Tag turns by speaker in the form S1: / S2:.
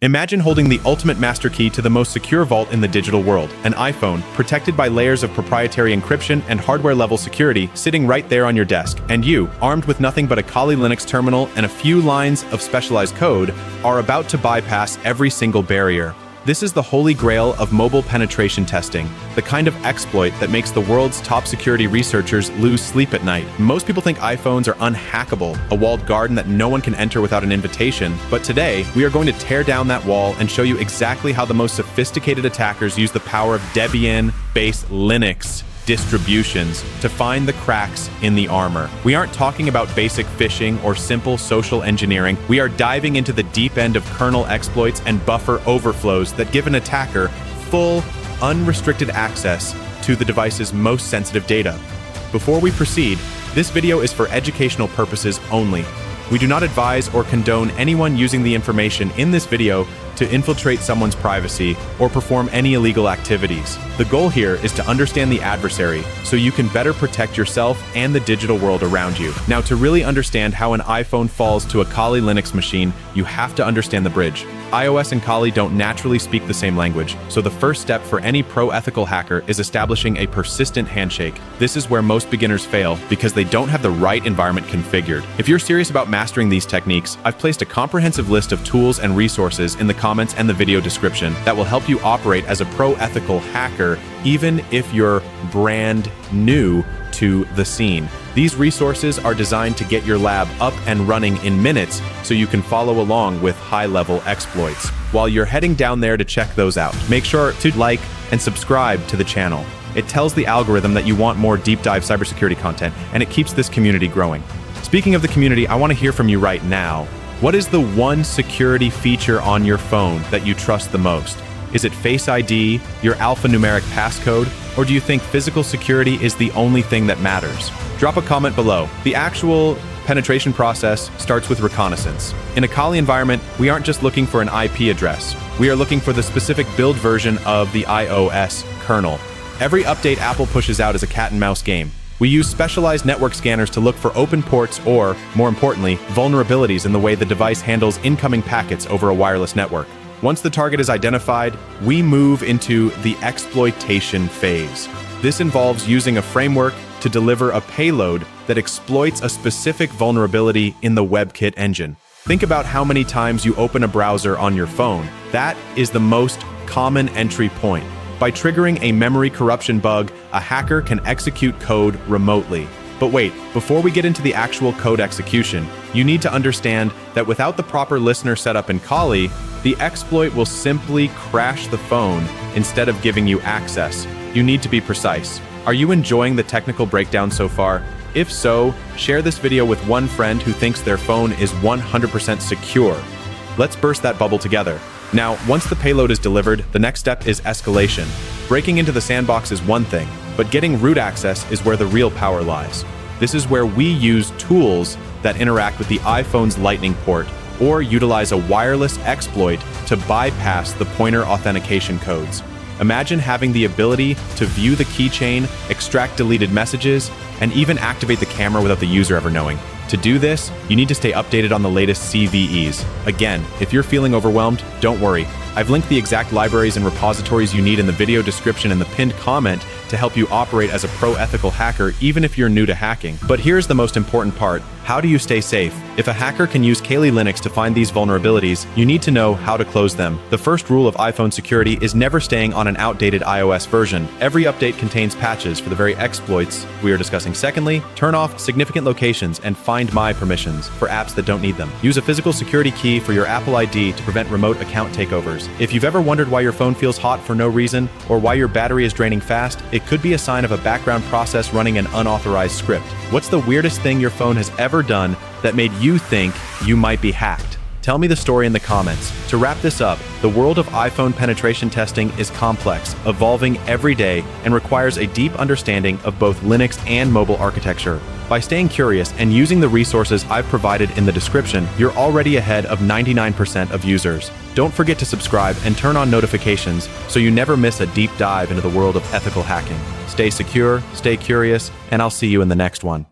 S1: Imagine holding the ultimate master key to the most secure vault in the digital world, an iPhone, protected by layers of proprietary encryption and hardware-level security sitting right there on your desk. And you, armed with nothing but a Kali Linux terminal and a few lines of specialized code, are about to bypass every single barrier. This is the holy grail of mobile penetration testing, the kind of exploit that makes the world's top security researchers lose sleep at night. Most people think iPhones are unhackable, a walled garden that no one can enter without an invitation. But today, we are going to tear down that wall and show you exactly how the most sophisticated attackers use the power of Debian-based Linux distributions to find the cracks in the armor. We aren't talking about basic phishing or simple social engineering. We are diving into the deep end of kernel exploits and buffer overflows that give an attacker full, unrestricted access to the device's most sensitive data. Before we proceed, this video is for educational purposes only. We do not advise or condone anyone using the information in this video to infiltrate someone's privacy or perform any illegal activities. The goal here is to understand the adversary so you can better protect yourself and the digital world around you. Now, to really understand how an iPhone falls to a Kali Linux machine, you have to understand the bridge. iOS and Kali don't naturally speak the same language, so the first step for any pro-ethical hacker is establishing a persistent handshake. This is where most beginners fail because they don't have the right environment configured. If you're serious about mastering these techniques, I've placed a comprehensive list of tools and resources in the comments and the video description that will help you operate as a pro-ethical hacker, even if you're brand new to the scene. These resources are designed to get your lab up and running in minutes so you can follow along with high-level exploits. While you're heading down there to check those out, make sure to like and subscribe to the channel. It tells the algorithm that you want more deep dive cybersecurity content, and it keeps this community growing. Speaking of the community, I want to hear from you right now. What is the one security feature on your phone that you trust the most? Is it Face ID, your alphanumeric passcode, or do you think physical security is the only thing that matters? Drop a comment below. The actual penetration process starts with reconnaissance. In a Kali environment, we aren't just looking for an IP address. We are looking for the specific build version of the iOS kernel. Every update Apple pushes out is a cat and mouse game. We use specialized network scanners to look for open ports or, more importantly, vulnerabilities in the way the device handles incoming packets over a wireless network. Once the target is identified, we move into the exploitation phase. This involves using a framework to deliver a payload that exploits a specific vulnerability in the WebKit engine. Think about how many times you open a browser on your phone. That is the most common entry point. By triggering a memory corruption bug, a hacker can execute code remotely. But wait, before we get into the actual code execution, you need to understand that without the proper listener setup in Kali, the exploit will simply crash the phone instead of giving you access. You need to be precise. Are you enjoying the technical breakdown so far? If so, share this video with one friend who thinks their phone is 100% secure. Let's burst that bubble together. Now, once the payload is delivered, the next step is escalation. Breaking into the sandbox is one thing, but getting root access is where the real power lies. This is where we use tools that interact with the iPhone's Lightning port or utilize a wireless exploit to bypass the pointer authentication codes. Imagine having the ability to view the keychain, extract deleted messages, and even activate the camera without the user ever knowing. To do this, you need to stay updated on the latest CVEs. Again, if you're feeling overwhelmed, don't worry. I've linked the exact libraries and repositories you need in the video description and the pinned comment to help you operate as a pro-ethical hacker, even if you're new to hacking. But here's the most important part. How do you stay safe? If a hacker can use Kali Linux to find these vulnerabilities, you need to know how to close them. The first rule of iPhone security is never staying on an outdated iOS version. Every update contains patches for the very exploits we are discussing. Secondly, turn off significant locations and Find My permissions for apps that don't need them. Use a physical security key for your Apple ID to prevent remote account takeovers. If you've ever wondered why your phone feels hot for no reason, or why your battery is draining fast, it could be a sign of a background process running an unauthorized script. What's the weirdest thing your phone has ever done that made you think you might be hacked? Tell me the story in the comments. To wrap this up, the world of iPhone penetration testing is complex, evolving every day, and requires a deep understanding of both Linux and mobile architecture. By staying curious and using the resources I've provided in the description, you're already ahead of 99% of users. Don't forget to subscribe and turn on notifications so you never miss a deep dive into the world of ethical hacking. Stay secure, stay curious, and I'll see you in the next one.